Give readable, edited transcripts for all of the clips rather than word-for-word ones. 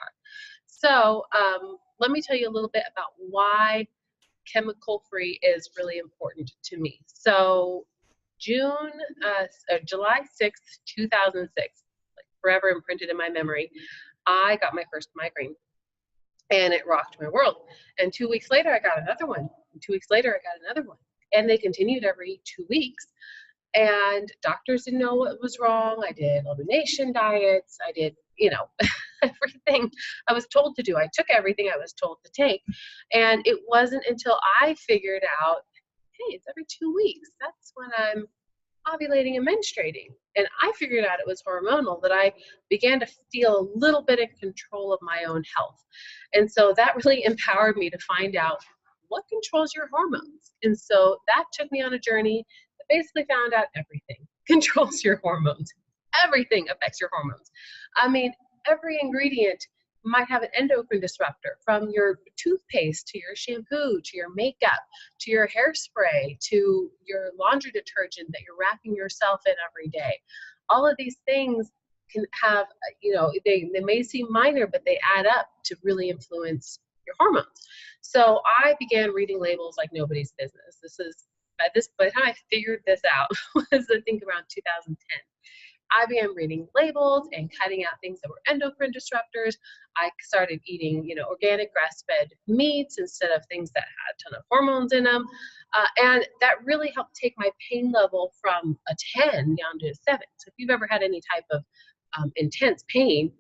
are. So let me tell you a little bit about why chemical-free is really important to me. So July 6th, 2006, like forever imprinted in my memory, I got my first migraine, and it rocked my world. And 2 weeks later, I got another one. And 2 weeks later, I got another one. And they continued every 2 weeks. And doctors didn't know what was wrong. I did elimination diets. I did, everything I was told to do. I took everything I was told to take. And it wasn't until I figured out, hey, it's every 2 weeks. That's when I'm ovulating and menstruating. And I figured out it was hormonal, that I began to feel a little bit in control of my own health. And so that really empowered me to find out what controls your hormones. And so that took me on a journey that basically found out everything controls your hormones. Everything affects your hormones. I mean, every ingredient might have an endocrine disruptor, from your toothpaste to your shampoo to your makeup to your hairspray to your laundry detergent that you're wrapping yourself in every day. All of these things can have, they may seem minor, but they add up to really influence your hormones. So I began reading labels like nobody's business. By the time I figured this out was, I think, around 2010. I began reading labels and cutting out things that were endocrine disruptors. I started eating, organic grass-fed meats instead of things that had a ton of hormones in them. And that really helped take my pain level from a 10 down to a 7. So if you've ever had any type of intense pain,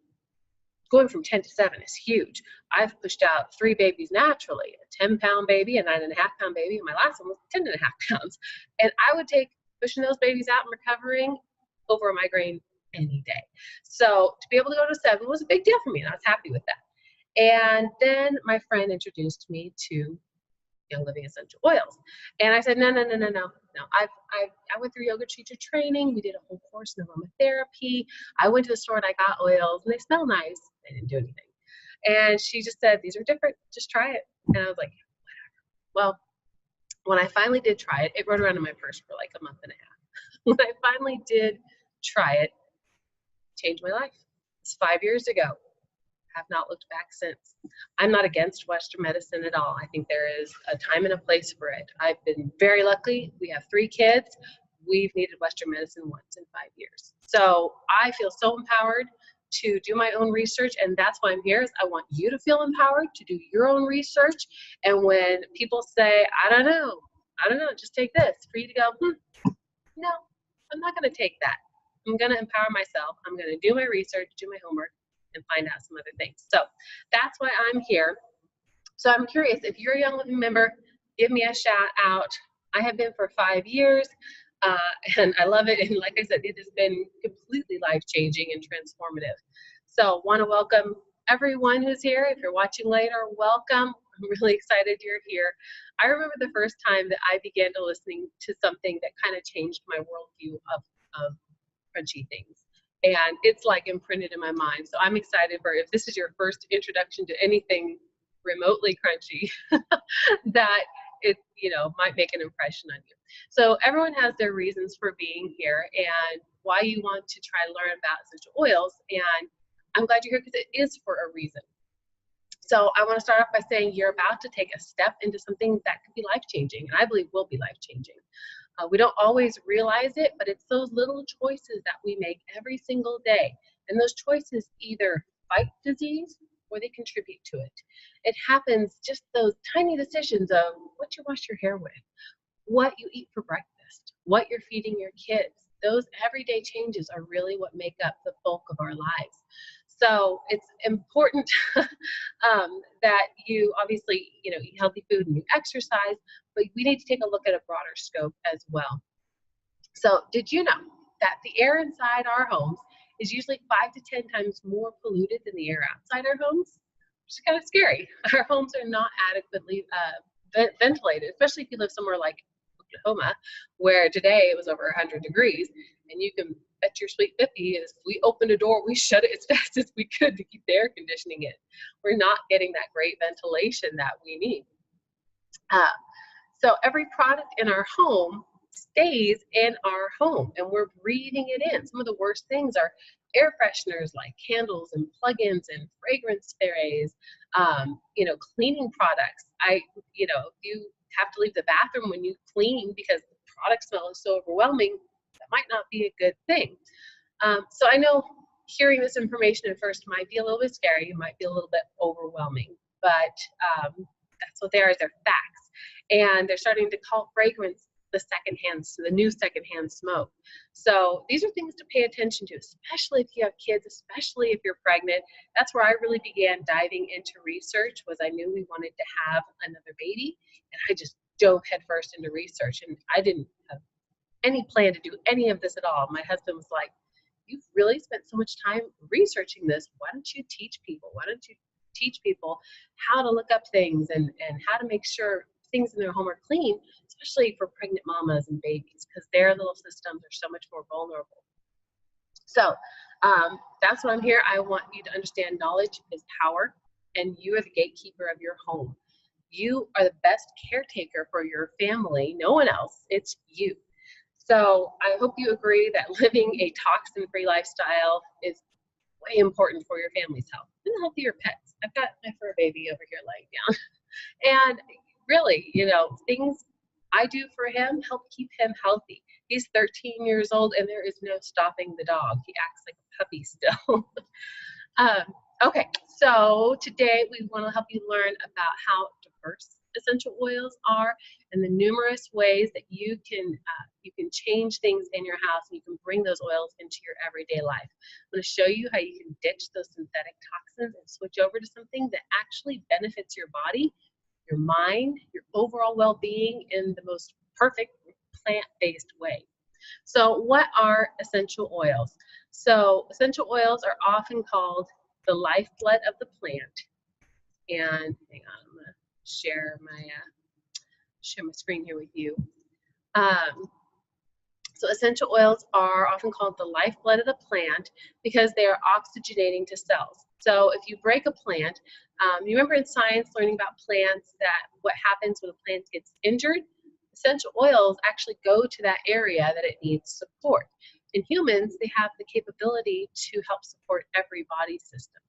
going from 10 to 7 is huge. I've pushed out 3 babies naturally, a 10-pound baby, a 9.5-pound baby, and my last one was 10.5 pounds. And I would take pushing those babies out and recovering over a migraine any day. So to be able to go to 7 was a big deal for me, and I was happy with that. And then my friend introduced me to Young Living essential oils, and I said, no. I went through yoga teacher training. We did a whole course in aromatherapy. I went to the store and I got oils, and they smell nice. They didn't do anything. And she just said, these are different. Just try it. And I was like, whatever. Well, when I finally did try it, it rode around in my purse for like a month and a half. When I finally did try it, changed my life. It's 5 years ago. Have not looked back since. I'm not against Western medicine at all. I think there is a time and a place for it. I've been very lucky. We have 3 kids. We've needed Western medicine once in 5 years. So I feel so empowered to do my own research, and that's why I'm here. Is I want you to feel empowered to do your own research. And when people say, I don't know, just take this, for you to go, no, I'm not going to take that. I'm going to empower myself. I'm going to do my research, do my homework, and find out some other things. So that's why I'm here. So I'm curious, if you're a Young Living member, give me a shout out. I have been for 5 years, and I love it. And like I said, it has been completely life-changing and transformative. So want to welcome everyone who's here. If you're watching later, welcome. I'm really excited you're here. I remember the first time that I began to listening to something that kind of changed my worldview of crunchy things. And it's like imprinted in my mind. So I'm excited for, if this is your first introduction to anything remotely crunchy, that it might make an impression on you. So everyone has their reasons for being here and why you want to try to learn about essential oils. And I'm glad you're here because it is for a reason. So I want to start off by saying you're about to take a step into something that could be life-changing, and I believe will be life-changing. We don't always realize it, but it's those little choices that we make every single day. And those choices either fight disease or they contribute to it. It happens, just those tiny decisions of what you wash your hair with, what you eat for breakfast, what you're feeding your kids. Those everyday changes are really what make up the bulk of our lives. So it's important that you obviously, eat healthy food and you exercise, but we need to take a look at a broader scope as well. So did you know that the air inside our homes is usually 5 to 10 times more polluted than the air outside our homes? Which is kind of scary. Our homes are not adequately ventilated, especially if you live somewhere like Oklahoma, where today it was over 100 degrees, and you can bet your sweet 50 is we opened a door, we shut it as fast as we could to keep the air conditioning in. We're not getting that great ventilation that we need. So every product in our home stays in our home, and we're breathing it in. Some of the worst things are air fresheners like candles and plug-ins and fragrance sprays, cleaning products. You have to leave the bathroom when you clean because the product smell is so overwhelming, that might not be a good thing. So I know hearing this information at first might be a little bit scary, it might be a little bit overwhelming, but that's what they are, they're facts. And they're starting to call fragrance the new secondhand smoke. So these are things to pay attention to, especially if you have kids, especially if you're pregnant. That's where I really began diving into research, was I knew we wanted to have another baby, and I just dove headfirst into research, and I didn't have any plan to do any of this at all. My husband was like, "You've really spent so much time researching this. Why don't you teach people? Why don't you teach people how to look up things and how to make sure things in their home are clean, especially for pregnant mamas and babies, because their little systems are so much more vulnerable." So that's why I'm here. I want you to understand knowledge is power, and you are the gatekeeper of your home. You are the best caretaker for your family. No one else. It's you. So I hope you agree that living a toxin-free lifestyle is way important for your family's health and the health of your pets. I've got my fur baby over here laying down. And really, things I do for him help keep him healthy. He's 13 years old and there is no stopping the dog. He acts like a puppy still. Okay, so today we want to help you learn about how diverse essential oils are and the numerous ways that you can change things in your house, and you can bring those oils into your everyday life. I'm going to show you how you can ditch those synthetic toxins and switch over to something that actually benefits your body, your mind, your overall well-being in the most perfect plant-based way. So what are essential oils? So essential oils are often called the lifeblood of the plant. And hang on, I'm going to share my screen here with you. So essential oils are often called the lifeblood of the plant because they are oxygenating to cells. So if you break a plant, you remember in science learning about plants that what happens when a plant gets injured? Essential oils actually go to that area that it needs support. In humans, they have the capability to help support every body system.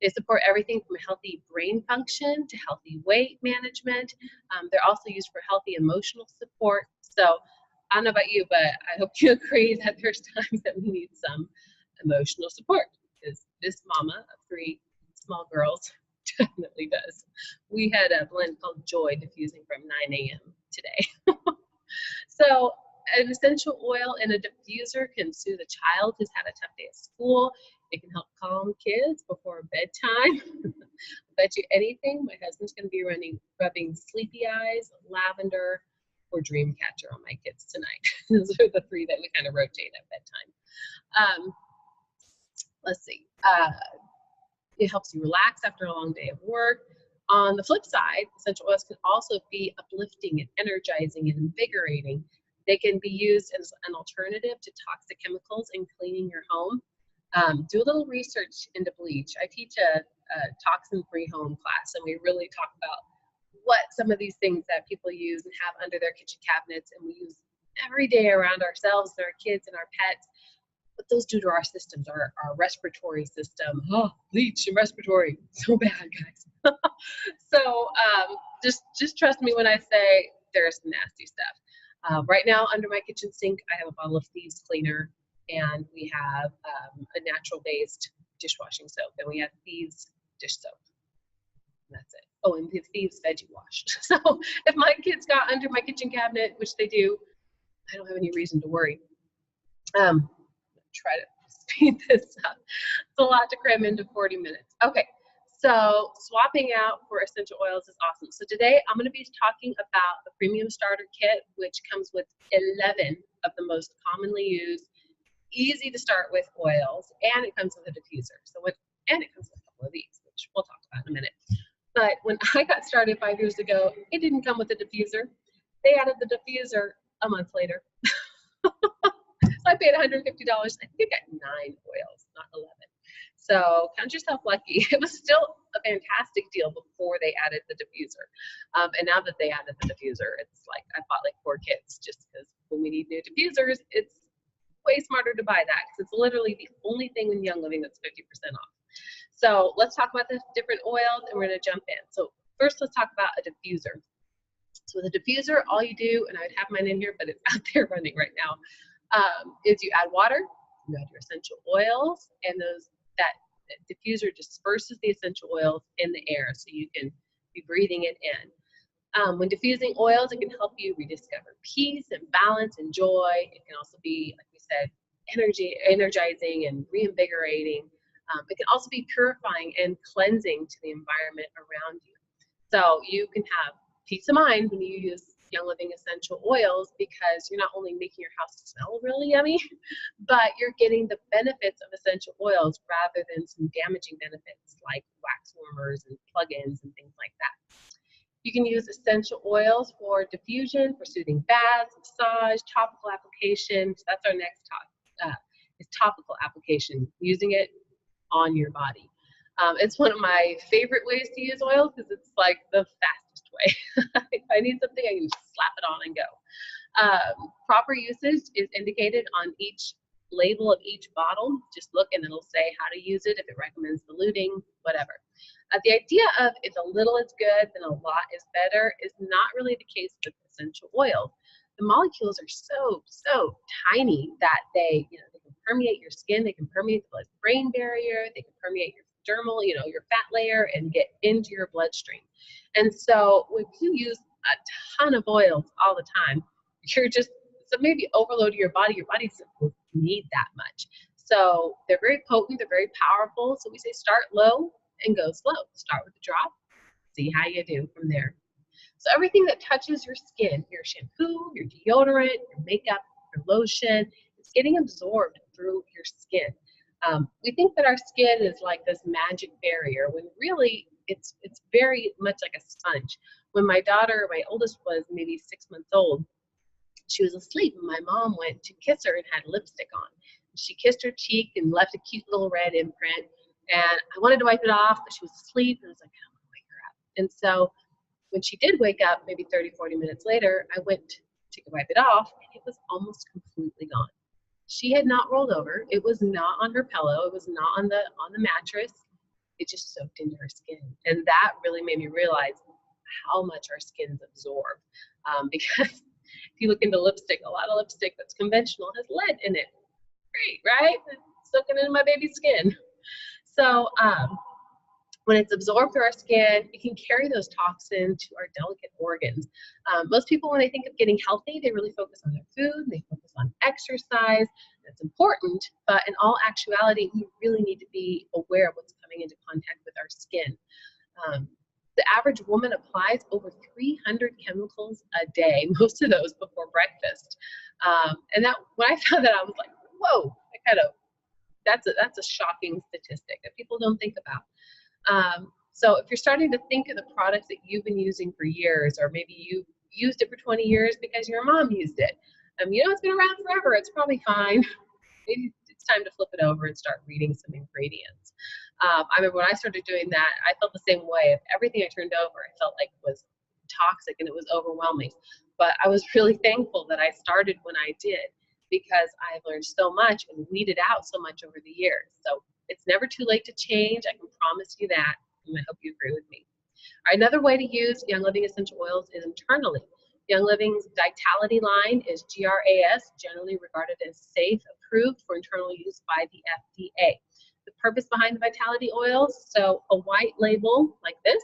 They support everything from healthy brain function to healthy weight management. They're also used for healthy emotional support. So I don't know about you, but I hope you agree that there's times that we need some emotional support, because this mama of 3 small girls definitely does. We had a blend called Joy diffusing from 9 a.m. today. So an essential oil in a diffuser can soothe a child who's had a tough day at school. It can help calm kids before bedtime. I bet you anything, my husband's going to be rubbing Sleepy Eyes, Lavender, or Dreamcatcher on my kids tonight. Those are the 3 that we kind of rotate at bedtime. Let's see. It helps you relax after a long day of work. On the flip side, essential oils can also be uplifting and energizing and invigorating. They can be used as an alternative to toxic chemicals in cleaning your home. Do a little research into bleach. I teach a toxin-free home class, and we really talk about what some of these things that people use and have under their kitchen cabinets, and we use every day around ourselves, our kids, and our pets. What those do to our systems, our respiratory system. Oh, bleach and respiratory, so bad, guys. So just trust me when I say there's some nasty stuff. Right now, under my kitchen sink, I have a bottle of Thieves cleaner, and we have a natural-based dishwashing soap, and we have Thieves dish soap. And that's it. Oh, and the Thieves veggie wash. So if my kids got under my kitchen cabinet, which they do, I don't have any reason to worry. Try to speed this up. It's a lot to cram into 40 minutes. Okay, so swapping out for essential oils is awesome. So today I'm going to be talking about the Premium Starter Kit, which comes with 11 of the most commonly used, easy to start with oils, and it comes with a diffuser. And it comes with a couple of these, which we'll talk about in a minute. But when I got started 5 years ago, it didn't come with a diffuser. They added the diffuser a month later. So I paid $150. I think I got 9 oils, not 11. So count yourself lucky. It was still a fantastic deal before they added the diffuser. And now that they added the diffuser, it's like I bought like 4 kits just because when we need new diffusers, it's way smarter to buy that because it's literally the only thing in Young Living that's 50% off. So let's talk about the different oils and we're going to jump in. So first, let's talk about a diffuser. So with a diffuser, all you do, and I'd have mine in here, but it's out there running right now, is you add water, you add your essential oils, and that diffuser disperses the essential oils in the air so you can be breathing it in. When diffusing oils, it can help you rediscover peace and balance and joy. It can also be, like we said, energizing and reinvigorating. It can also be purifying and cleansing to the environment around you. So you can have peace of mind when you use Young Living essential oils because you're not only making your house smell really yummy, but you're getting the benefits of essential oils rather than some damaging benefits like wax warmers and plug-ins and things like that. You can use essential oils for diffusion, for soothing baths, massage, topical application. So that's our next is topical application, using it on your body. It's one of my favorite ways to use oils because it's like the fastest way. If I need something, I can just slap it on and go. Proper usage is indicated on each label of each bottle. Just look and it'll say how to use it, if it recommends diluting, whatever. The idea of if a little is good, then a lot is better is not really the case with essential oils. The molecules are so tiny that they can permeate your skin, they can permeate the blood-brain barrier, they can permeate your dermal, your fat layer and get into your bloodstream. And so if you use a ton of oils all the time, you're just maybe overloading your body. Your body doesn't need that much. So they're very potent, they're very powerful. So we say start low and go slow. Start with a drop, see how you do from there. So everything that touches your skin, your shampoo, your deodorant, your makeup, your lotion, it's getting absorbed through your skin. We think that our skin is like this magic barrier when really it's very much like a sponge. When my daughter, my oldest, was maybe 6 months old, she was asleep and my mom went to kiss her and had lipstick on. She kissed her cheek and left a cute little red imprint. And I wanted to wipe it off, but she was asleep. And I was like, I want to wake her up. And so when she did wake up, maybe 30, 40 minutes later, I went to wipe it off and it was almost completely gone. She had not rolled over. It was not on her pillow. It was not on the mattress. It just soaked into her skin. And that really made me realize how much our skins absorb. Because if you look into lipstick, a lot of lipstick that's conventional has lead in it. Great, right? It's soaking into my baby's skin. So when it's absorbed through our skin, it can carry those toxins to our delicate organs. Most people, when they think of getting healthy, they really focus on their food, they focus on exercise. That's important, but in all actuality, we really need to be aware of what's coming into contact with our skin. The average woman applies over 300 chemicals a day, most of those before breakfast. And that, when I found that, I was like, whoa, that's a shocking statistic that people don't think about. So if you're starting to think of the products that you've been using for years, or maybe you used it for 20 years because your mom used it, it's been around forever, it's probably fine. Maybe it's time to flip it over and start reading some ingredients. I remember when I started doing that, I felt the same way. If everything I turned over, I felt like it was toxic and it was overwhelming. But I was really thankful that I started when I did, because I've learned so much and weeded out so much over the years. So it's never too late to change. I can promise you that, and I hope you agree with me. All right, another way to use Young Living essential oils is internally. Young Living's Vitality line is GRAS, generally regarded as safe, approved for internal use by the FDA. The purpose behind the Vitality oils, so a white label like this,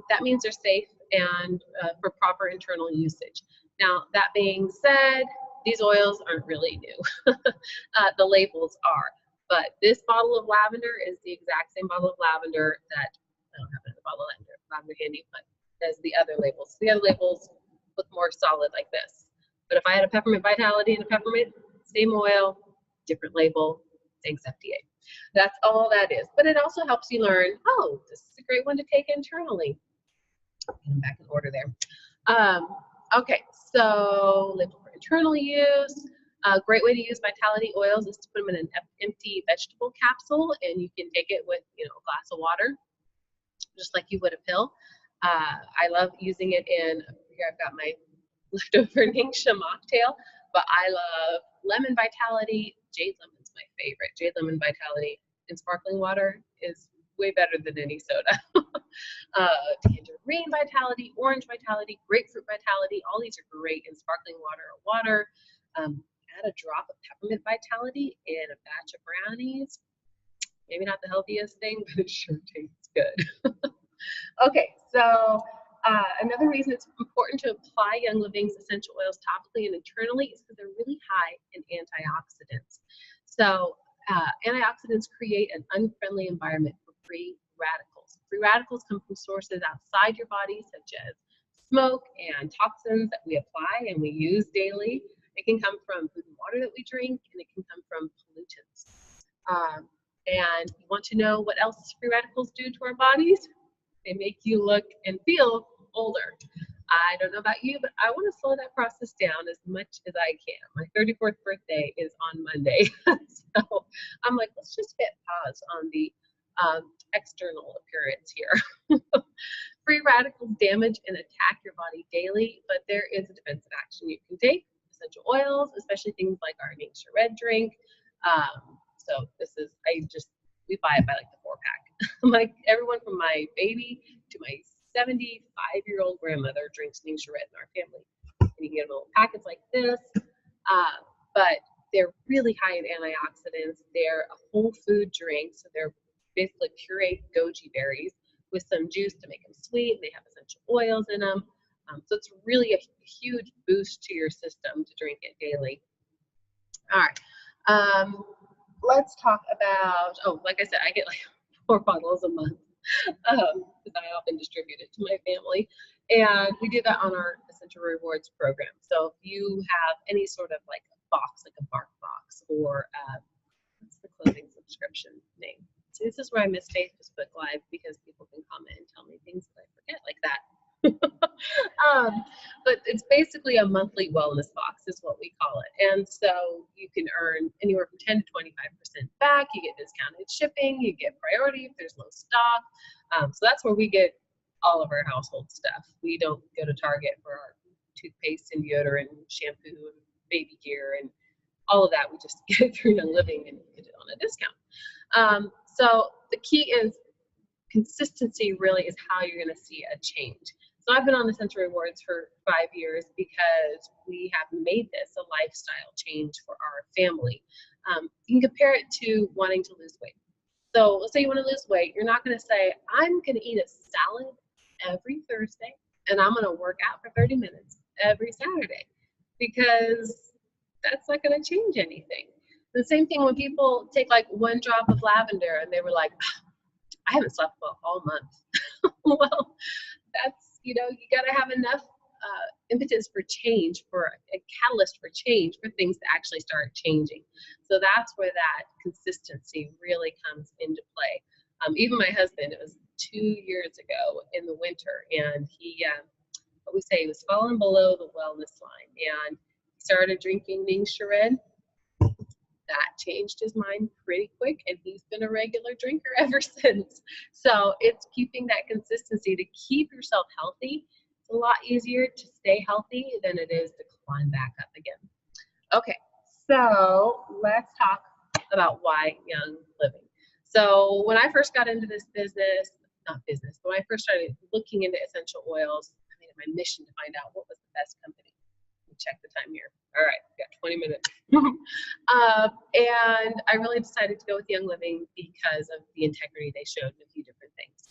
that means they're safe and for proper internal usage. Now, that being said, these oils aren't really new. The labels are. But this bottle of lavender is the exact same bottle of lavender that, I don't have another bottle of lavender handy, but as the other labels. The other labels look more solid like this. But if I had a peppermint Vitality and a peppermint, same oil, different label, thanks FDA. That's all that is. But it also helps you learn, oh, this is a great one to take internally. Get them back in order there. Okay, so label for internal use. A great way to use Vitality oils is to put them in an empty vegetable capsule, and you can take it with a glass of water, just like you would a pill. I love using it in, here I've got my leftover Ningxia mocktail. But I love lemon vitality. Jade lemon's my favorite. Jade lemon vitality in sparkling water is way better than any soda. Tangerine vitality, orange vitality, grapefruit vitality. All these are great in sparkling water or water. Add a drop of peppermint vitality in a batch of brownies. Maybe not the healthiest thing, but it sure tastes good. Okay, so another reason it's important to apply Young Living's essential oils topically and internally is because they're really high in antioxidants. So antioxidants create an unfriendly environment for free radicals. Free radicals come from sources outside your body, such as smoke and toxins that we apply and we use daily. It can come from food and water that we drink, and it can come from pollutants. And you want to know what else free radicals do to our bodies? They make you look and feel older. I don't know about you, but I want to slow that process down as much as I can. My 34th birthday is on Monday. So I'm like, let's just hit pause on the external appearance here. Free radicals damage and attack your body daily, but there is a defensive action you can take. Essential oils, especially things like our Nature Red drink. So this is, we buy it by like the 4-pack. Like everyone from my baby to my 75-year-old grandmother drinks Nature Red in our family. And you can get little packets like this, but they're really high in antioxidants. They're a whole food drink, so they're basically pureed goji berries with some juice to make them sweet. They have essential oils in them. So it's really a huge boost to your system to drink it daily. All right. Let's talk about, like I said, I get like 4 bottles a month because I often distribute it to my family. And we do that on our Essential Rewards program. So if you have any sort of like a box, like a bark box, or what's the clothing subscription name? So this is where I miss Facebook Live because people can comment and tell me things that I forget like that. But it's basically a monthly wellness box is what we call it. And so you can earn anywhere from 10 to 25% back. You get discounted shipping, you get priority if there's low stock. So that's where we get all of our household stuff. We don't go to Target for our toothpaste and deodorant and shampoo and baby gear and all of that. We just get it through Young Living and get it on a discount. So the key is consistency really is how you're going to see a change. So I've been on Essential Rewards for 5 years because we have made this a lifestyle change for our family. You can compare it to wanting to lose weight. So let's say you want to lose weight. You're not going to say, I'm going to eat a salad every Thursday and I'm going to work out for 30 minutes every Saturday, because that's not going to change anything. The same thing when people take like 1 drop of lavender and they were like, I haven't slept well all month. Well, that's, you got to have enough impetus for change, for a catalyst for change, for things to actually start changing. So that's where that consistency really comes into play. Even my husband, it was 2 years ago in the winter, and he, what we say, he was falling below the wellness line, and he started drinking Nature Red. That changed his mind pretty quick, and he's been a regular drinker ever since. So it's keeping that consistency to keep yourself healthy. It's a lot easier to stay healthy than it is to climb back up again. Okay, so let's talk about why Young Living. So when I first got into this business, but when I first started looking into essential oils, I made it my mission to find out what was the best company. Check the time here. All right, we got 20 minutes. And I really decided to go with Young Living because of the integrity they showed in a few different things.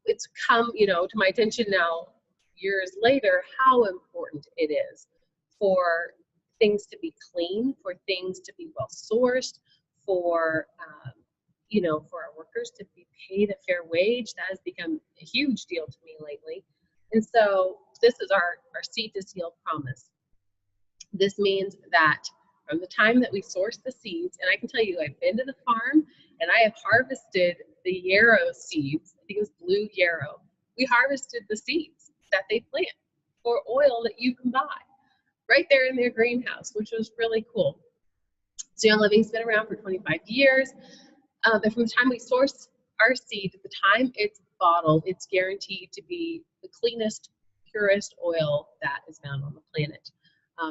It's come, to my attention now, years later, how important it is for things to be clean, for things to be well sourced, for for our workers to be paid a fair wage. That has become a huge deal to me lately. And so this is our seed to seal promise. This means that from the time that we source the seeds, and I can tell you, I've been to the farm and I have harvested the yarrow seeds. I think it was blue yarrow. We harvested the seeds that they plant for oil that you can buy right there in their greenhouse, which was really cool. So Young Living's been around for 25 years. And from the time we source our seed to the time it's bottled, it's guaranteed to be the cleanest, purest oil that is found on the planet.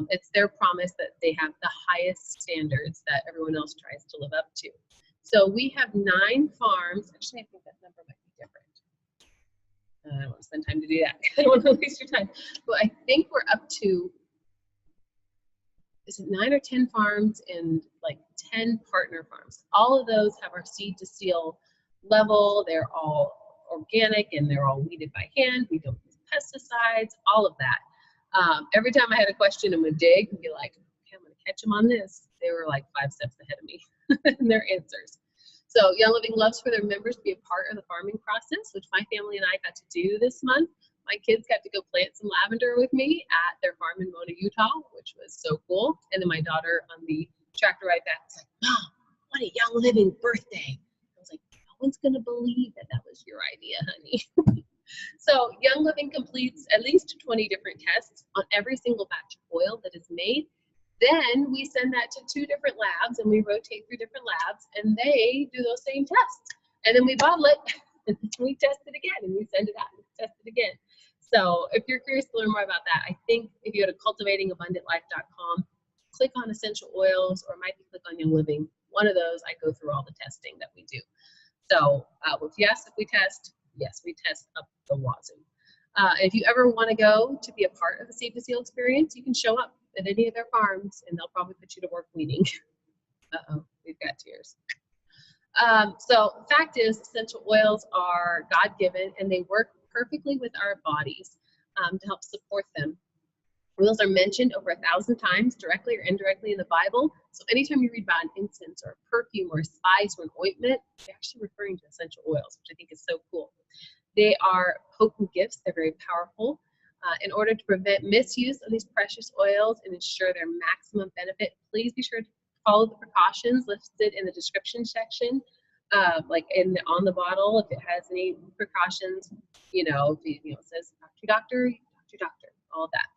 It's their promise that they have the highest standards that everyone else tries to live up to. So we have 9 farms. Actually, I think that number might be different. I don't want to spend time to do that. I don't want to waste your time. But I think we're up to, is it 9 or 10 farms and like 10 partner farms. All of those have our seed to seal level. They're all organic and they're all weeded by hand. We don't use pesticides, all of that. Every time I had a question and would dig and be like, okay, I'm going to catch them on this. They were like 5 steps ahead of me in their answers. So Young Living loves for their members to be a part of the farming process, which my family and I got to do this month. My kids got to go plant some lavender with me at their farm in Mona, Utah, which was so cool. And then my daughter on the tractor ride back was like, Mom, what a Young Living birthday. I was like, no one's going to believe that that was your idea, honey. So Young Living completes at least 20 different tests on every single batch of oil that is made. Then we send that to 2 different labs and we rotate through different labs and they do those same tests. And then we bottle it and we test it again and we send it out and test it again. So if you're curious to learn more about that, I think if you go to cultivatingabundantlife.com, click on essential oils or might be click on Young Living. One of those, I go through all the testing that we do. So yes, if we test, yes, we test up the wazoo. If you ever want to go to be a part of the Seed to Seal experience, you can show up at any of their farms and they'll probably put you to work weeding. Uh-oh, we've got tears. So fact is, essential oils are God-given and they work perfectly with our bodies to help support them. Oils are mentioned over 1,000 times, directly or indirectly in the Bible. So anytime you read about an incense or a perfume or a spice or an ointment, they're actually referring to essential oils, which I think is so cool. They are potent gifts. They're very powerful. In order to prevent misuse of these precious oils and ensure their maximum benefit, please be sure to follow the precautions listed in the description section, like on the bottle. If it has any precautions, it says talk to your doctor, all of that.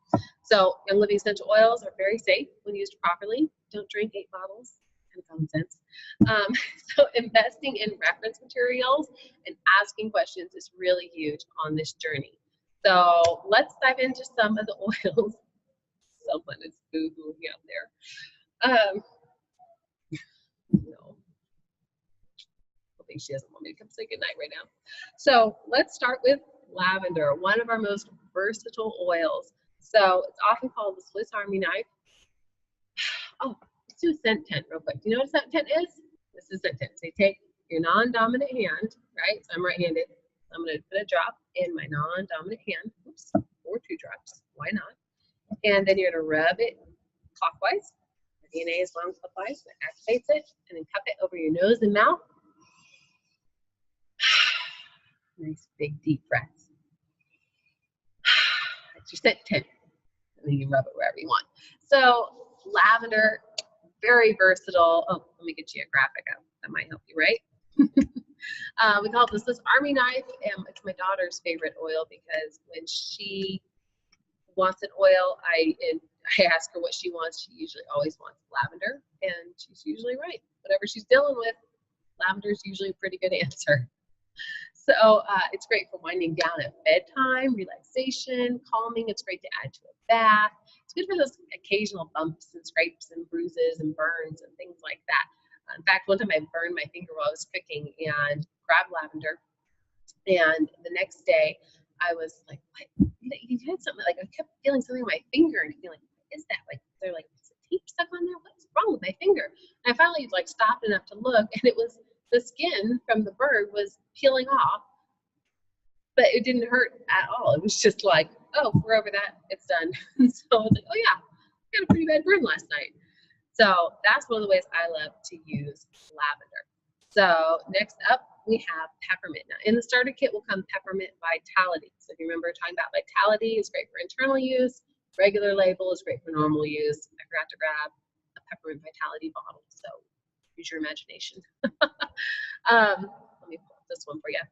So Young Living essential oils are very safe when used properly. Don't drink 8 bottles. Kind of common sense. So investing in reference materials and asking questions is really huge on this journey. So let's dive into some of the oils. Someone is boo-hooing out there. No. I think she doesn't want me to come say goodnight right now. So let's start with lavender, one of our most versatile oils. So it's often called the Swiss Army knife. Oh, let's do a scent tent real quick. Do you know what a scent tent is? This is a scent tent. So you take your non-dominant hand, right? So I'm right-handed. I'm going to put a drop in my non-dominant hand. Oops, or 2 drops. Why not? And then you're going to rub it clockwise. The DNA is long clockwise. It activates it. And then cup it over your nose and mouth. Nice, big, deep breaths. It's your scent tent. And then you rub it wherever you want. So lavender, very versatile. Oh, let me get you a graphic up. That might help you, right? We call it the Swiss Army knife. It's my daughter's favorite oil because when she wants an oil, I ask her what she wants. She usually always wants lavender, and she's usually right. Whatever she's dealing with, lavender is usually a pretty good answer. So it's great for winding down at bedtime, relaxation, calming. It's great to add to a bath. It's good for those occasional bumps and scrapes and bruises and burns and things like that. In fact, one time I burned my finger while I was cooking and grabbed lavender. And the next day I was like, what? You had something, like I kept feeling something on my finger and feeling, what is that? Like, they're like, is the tape stuck on there? What's wrong with my finger? And I finally like stopped enough to look, and it was the skin from the burn was peeling off, but it didn't hurt at all. It was just like, oh, we're over that. It's done. So I was like, oh yeah, I got a pretty bad burn last night. So that's one of the ways I love to use lavender. So next up, we have peppermint. Now in the starter kit will come peppermint vitality. So if you remember talking about vitality is great for internal use, regular label is great for normal use. I forgot to grab a peppermint vitality bottle, so use your imagination. Let me pull up this one for you.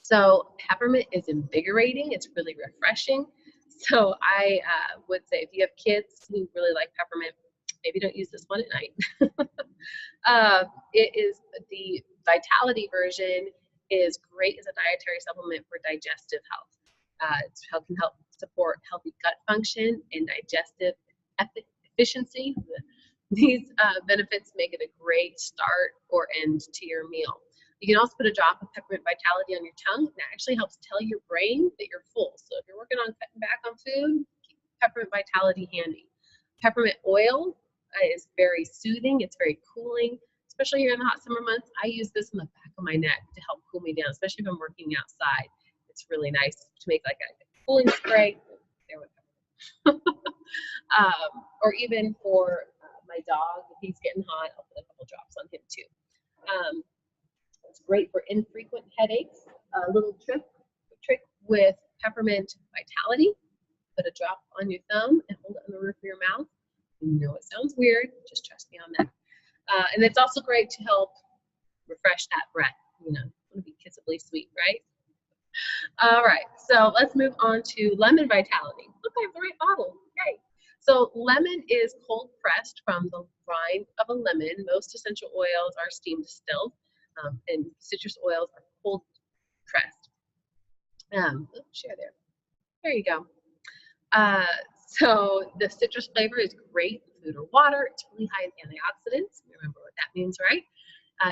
So peppermint is invigorating. It's really refreshing. So I would say if you have kids who really like peppermint, maybe don't use this one at night. It is the vitality version is great as a dietary supplement for digestive health. It can help support healthy gut function and digestive efficiency. These benefits make it a great start or end to your meal. You can also put a drop of peppermint vitality on your tongue, and that actually helps tell your brain that you're full. So if you're working on cutting back on food, keep peppermint vitality handy. Peppermint oil is very soothing. It's very cooling, especially here in the hot summer months. I use this in the back of my neck to help cool me down, especially if I'm working outside. It's really nice to make like a cooling spray. There we go. Or even for my dog, if he's getting hot, I'll put a couple drops on him too. It's great for infrequent headaches. A little trick with peppermint vitality. Put a drop on your thumb and hold it on the roof of your mouth. You know it sounds weird, just trust me on that. And it's also great to help refresh that breath. You know, want to be kissably sweet, right? All right, so let's move on to lemon vitality. Look, I have the right bottle. Great. So lemon is cold pressed from the rind of a lemon. Most essential oils are steam distilled, and citrus oils are cold pressed. Share there. There you go. So the citrus flavor is great in food or water. It's really high in antioxidants. Remember what that means, right?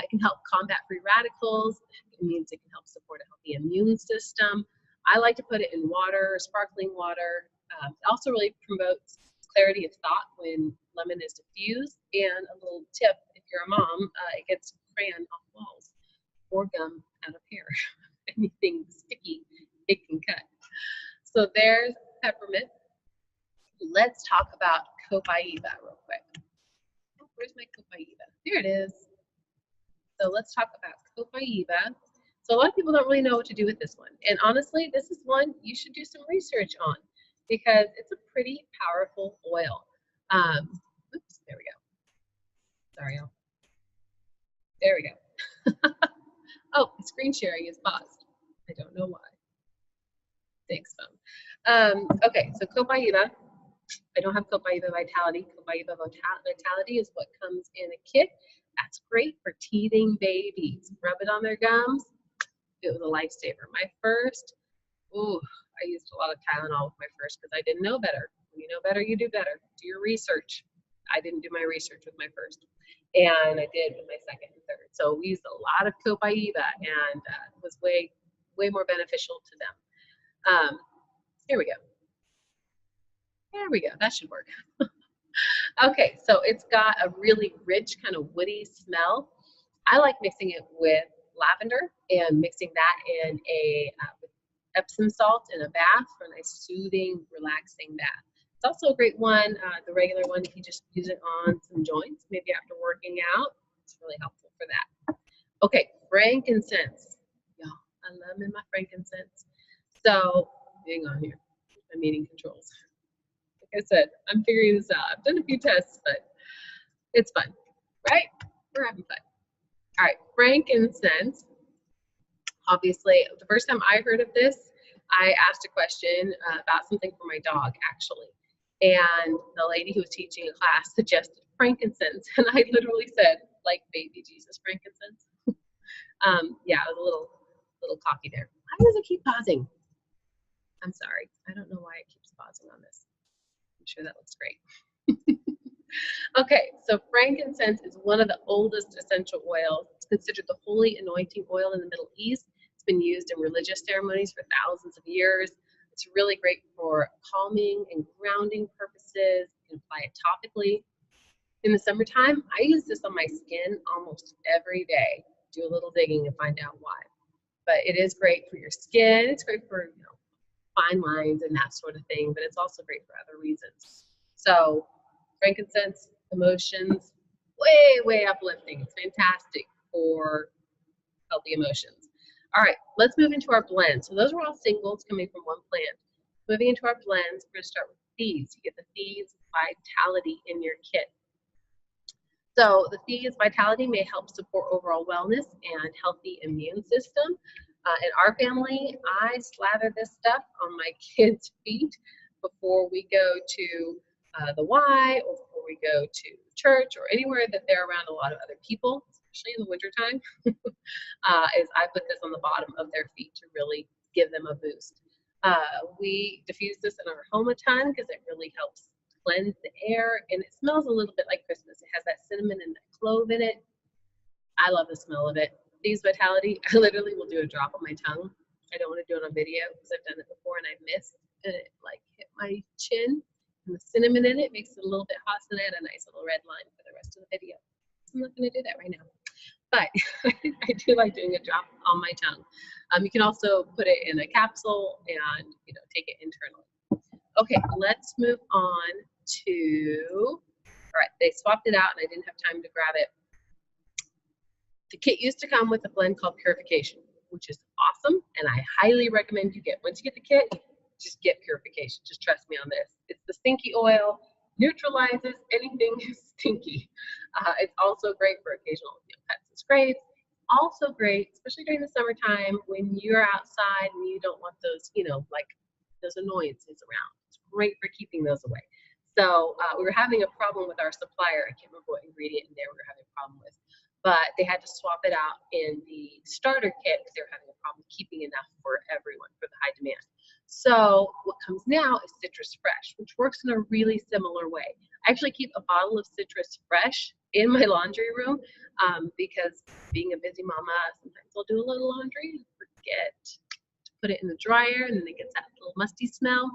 It can help combat free radicals. It means it can help support a healthy immune system. I like to put it in water, sparkling water. It also really promotes clarity of thought when lemon is diffused. And a little tip, if you're a mom, it gets crayon off walls or gum out of hair. Anything sticky, it can cut. So there's peppermint. Let's talk about copaiba real quick. Oh, where's my copaiba? There it is. So let's talk about copaiba. So a lot of people don't really know what to do with this one. And honestly, this is one you should do some research on because it's a pretty powerful oil. Oops, there we go. Sorry, y'all. There we go. Oh, the screen sharing is paused. I don't know why. Thanks, phone. Okay, so copaiba. I don't have copaiba vitality. Copaiba vitality is what comes in a kit. That's great for teething babies. Rub it on their gums. It was a lifesaver. My first, I used a lot of Tylenol with my first because I didn't know better. When you know better, you do better. Do your research. I didn't do my research with my first, and I did with my second and third. So we used a lot of copaiba, and it was way more beneficial to them. Here we go. There we go. That should work. Okay, so it's got a really rich kind of woody smell. I like mixing it with lavender and mixing that in a with Epsom salt in a bath for a nice soothing, relaxing bath. It's also a great one, the regular one, if you just use it on some joints, maybe after working out. It's really helpful for that. Okay, frankincense. Y'all, I love my frankincense. So, hang on here. I'm eating controls. Like I said, I'm figuring this out. I've done a few tests, but it's fun, right? We're having fun. All right, frankincense. Obviously, the first time I heard of this, I asked a question about something for my dog, actually. And the lady who was teaching a class suggested frankincense. And I literally said, like baby Jesus frankincense. Yeah, I was a little cocky there. Why does it keep pausing? I'm sorry. I don't know why it keeps pausing on this. I'm sure that looks great. Okay, so frankincense is one of the oldest essential oils. It's considered the holy anointing oil in the Middle East. It's been used in religious ceremonies for thousands of years. It's really great for calming and grounding purposes. You can apply it topically. In the summertime, I use this on my skin almost every day. Do a little digging and find out why. But it is great for your skin. It's great for, fine lines and that sort of thing, but it's also great for other reasons. So frankincense, emotions, way uplifting. It's fantastic for healthy emotions. All right, let's move into our blends. So those were all singles coming from one plant. Moving into our blends, we're going to start with Thieves. You get the Thieves Vitality in your kit. So the Thieves Vitality may help support overall wellness and healthy immune system. In our family, I slather this stuff on my kids' feet before we go to the Y or before we go to church or anywhere that they're around a lot of other people, especially in the wintertime, is I put this on the bottom of their feet to really give them a boost. We diffuse this in our home a ton because it really helps cleanse the air, and it smells a little bit like Christmas. It has that cinnamon and that clove in it. I love the smell of it. Thieves Vitality, I literally will do a drop on my tongue. I don't want to do it on video because I've done it before and I missed, and it like hit my chin. And the cinnamon in it makes it a little bit hot, so I had a nice little red line for the rest of the video. I'm not going to do that right now, but I do like doing a drop on my tongue. You can also put it in a capsule and take it internally. Okay, let's move on to. All right, they swapped it out and I didn't have time to grab it. The kit used to come with a blend called Purification, which is awesome, and I highly recommend you get. Once you get the kit, just get Purification. Just trust me on this. It's the stinky oil, neutralizes anything stinky. It's also great for occasional pets and sprays. Also great, especially during the summertime when you're outside and you don't want those, like those annoyances around. It's great for keeping those away. So we were having a problem with our supplier. I can't remember what ingredient in there we were having a problem with, but they had to swap it out in the starter kit because they were having a problem keeping enough for everyone for the high demand. So what comes now is Citrus Fresh, which works in a really similar way. I actually keep a bottle of Citrus Fresh in my laundry room because being a busy mama, sometimes I'll do a little laundry and forget to put it in the dryer, and then it gets that little musty smell.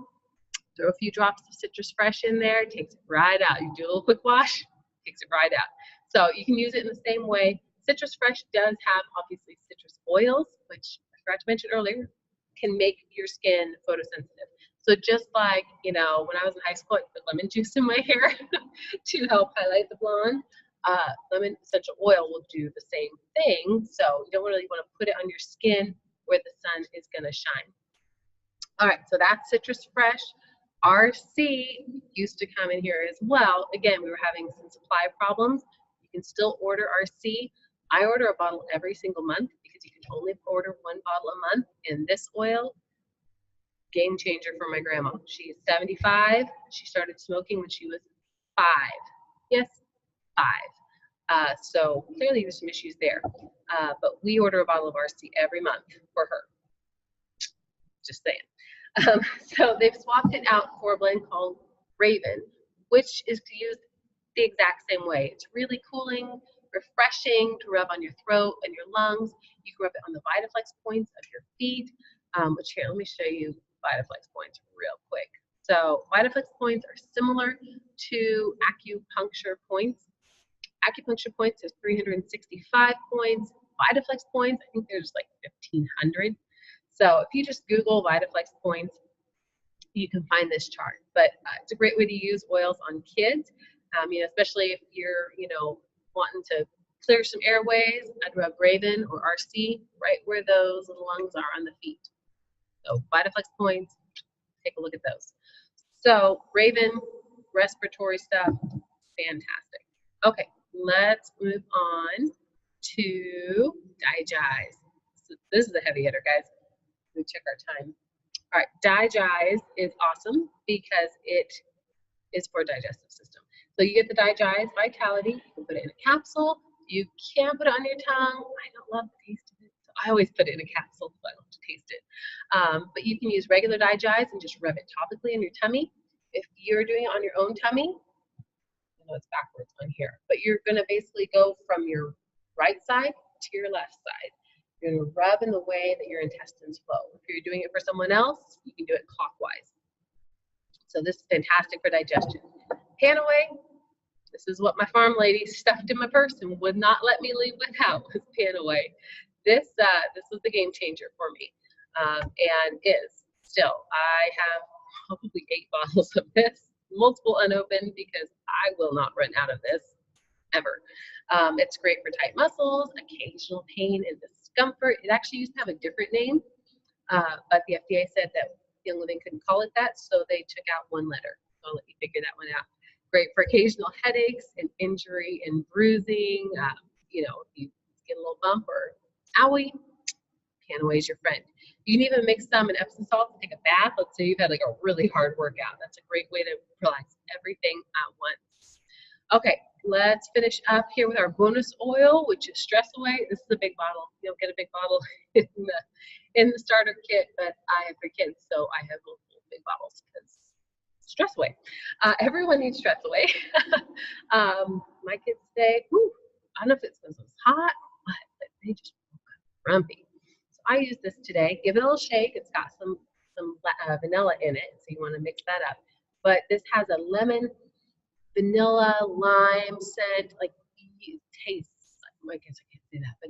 Throw a few drops of Citrus Fresh in there, takes it right out. You do a little quick wash, takes it right out. So you can use it in the same way. Citrus Fresh does have obviously citrus oils, which I forgot to mention earlier, can make your skin photosensitive. So just like, when I was in high school, I put lemon juice in my hair to help highlight the blonde. Lemon essential oil will do the same thing. So you don't really want to put it on your skin where the sun is going to shine. All right, so that's Citrus Fresh. RC used to come in here as well. Again, we were having some supply problems. You can still order RC. I order a bottle every single month because you can only order one bottle a month. And this oil, game changer for my grandma. She's 75. She started smoking when she was 5. Yes, 5. So clearly there's some issues there. But we order a bottle of RC every month for her. Just saying. So they've swapped it out for a blend called Raven, which is used the exact same way. It's really cooling, refreshing to rub on your throat and your lungs. You can rub it on the Vitaflex points of your feet, which here, let me show you Vitaflex points real quick. So Vitaflex points are similar to acupuncture points. Acupuncture points is 365 points. Vitaflex points, I think there's like 1,500. So if you just Google Vitaflex points, you can find this chart. But it's a great way to use oils on kids, especially if you're, wanting to clear some airways. I'd rub Raven or RC right where those little lungs are on the feet. So Vitaflex points, take a look at those. So Raven, respiratory stuff, fantastic. Okay, let's move on to Digize. So this is a heavy hitter, guys. Let me check our time. All right, Digize is awesome because it is for a digestive system. So you get the Digize Vitality, you can put it in a capsule, you can put it on your tongue. I don't love the taste of it, so I always put it in a capsule so I don't have to taste it. But you can use regular Digize and just rub it topically in your tummy. If you're doing it on your own tummy, I know it's backwards on here, but you're gonna basically go from your right side to your left side. You're going to rub in the way that your intestines flow. If you're doing it for someone else, you can do it clockwise. So this is fantastic for digestion. Panaway, this is what my farm lady stuffed in my purse and would not let me leave without, was Panaway. This was the game changer for me, and is still. I have probably 8 bottles of this, multiple unopened, because I will not run out of this ever. It's great for tight muscles, occasional pain and discomfort. It actually used to have a different name, but the FDA said that Young Living couldn't call it that, so they took out one letter. So I'll let you figure that one out. Great for occasional headaches and injury and bruising. If you get a little bump or owie, Panaway's your friend. You can even mix some in Epsom salt to take a bath. Let's say you've had like a really hard workout. That's a great way to relax everything at once. Okay, let's finish up here with our bonus oil, which is Stress Away. This is a big bottle. You don't get a big bottle in the starter kit, but I have 3 kids, so I have multiple big bottles because stress away. Everyone needs stress away. My kids today, whew, I don't know if it's because it's hot, but they just grumpy. So I use this today. Give it a little shake. It's got some vanilla in it, so you want to mix that up. But this has a lemon, vanilla, lime scent. Like you taste. I guess I can't say that, but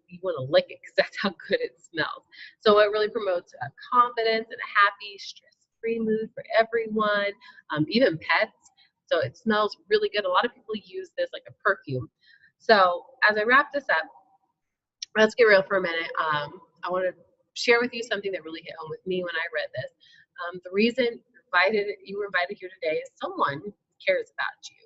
you want to lick it because that's how good it smells. So it really promotes confidence and a happy, stress-free mood for everyone, even pets. So it smells really good. A lot of people use this like a perfume. So as I wrap this up, let's get real for a minute. I want to share with you something that really hit home with me when I read this. The reason you were invited here today is someone cares about you.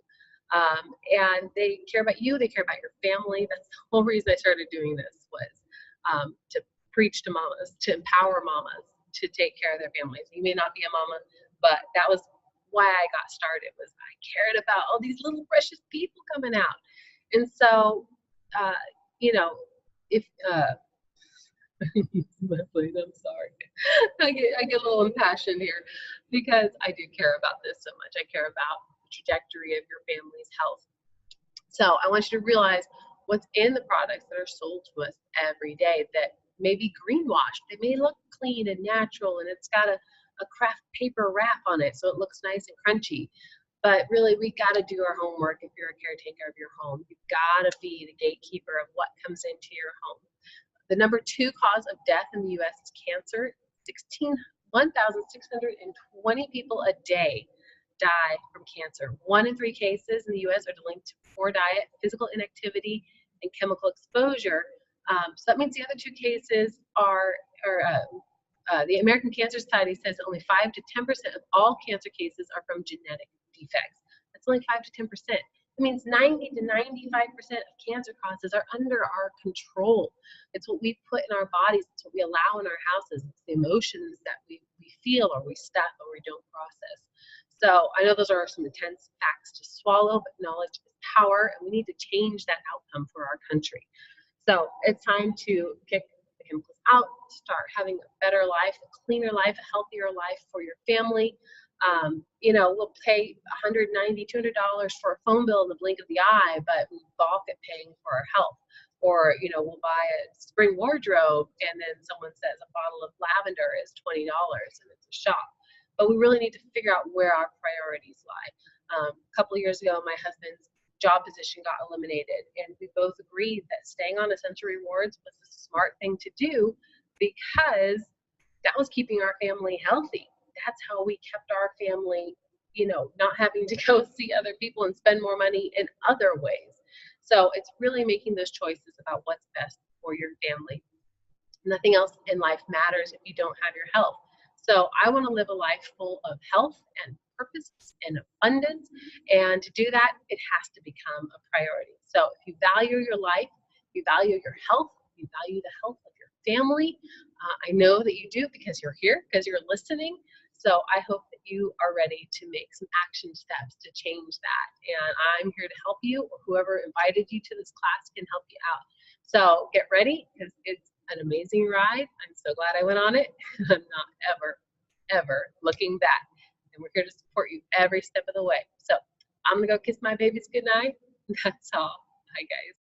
And they care about you, they care about your family. That's the whole reason I started doing this, was to preach to mamas, to empower mamas to take care of their families. You may not be a mama, but that was why I got started, was I cared about all these little precious people coming out. And so, you know, if I'm sorry. I get a little impassioned here because I do care about this so much. I care about the trajectory of your family's health. So I want you to realize what's in the products that are sold to us every day that may be greenwashed. They may look clean and natural, and it's got a craft paper wrap on it so it looks nice and crunchy. But really, we got to do our homework if you're a caretaker of your home. You've got to be the gatekeeper of what comes into your home. The number 2 cause of death in the U.S. is cancer. 1,620 people a day die from cancer. 1 in 3 cases in the U.S. are linked to poor diet, physical inactivity, and chemical exposure. So that means the other 2 cases are the American Cancer Society says that only 5 to 10% of all cancer cases are from genetic defects. That's only 5 to 10%. It means 90 to 95% of cancer causes are under our control. It's what we put in our bodies. It's what we allow in our houses. It's the emotions that we feel or we stuff or we don't process. So I know those are some intense facts to swallow, but knowledge is power, and we need to change that outcome for our country. So it's time to kick the chemicals out, start having a better life, a cleaner life, a healthier life for your family. We'll pay $190, $200 for a phone bill in the blink of the eye, but we balk at paying for our health. Or, we'll buy a spring wardrobe and then someone says a bottle of lavender is $20 and it's a shop. But we really need to figure out where our priorities lie. A couple of years ago, my husband's job position got eliminated, and we both agreed that staying on Essential Rewards was the smart thing to do because that was keeping our family healthy. That's how we kept our family, not having to go see other people and spend more money in other ways. So it's really making those choices about what's best for your family. Nothing else in life matters if you don't have your health. So I want to live a life full of health and purpose and abundance. And to do that, it has to become a priority. So if you value your life, you value your health, you value the health of your family, I know that you do because you're here, because you're listening. So I hope that you are ready to make some action steps to change that. And I'm here to help you, or whoever invited you to this class can help you out. So get ready, because it's an amazing ride. I'm so glad I went on it. I'm not ever looking back. And we're here to support you every step of the way. So I'm going to go kiss my babies goodnight. That's all. Bye, guys.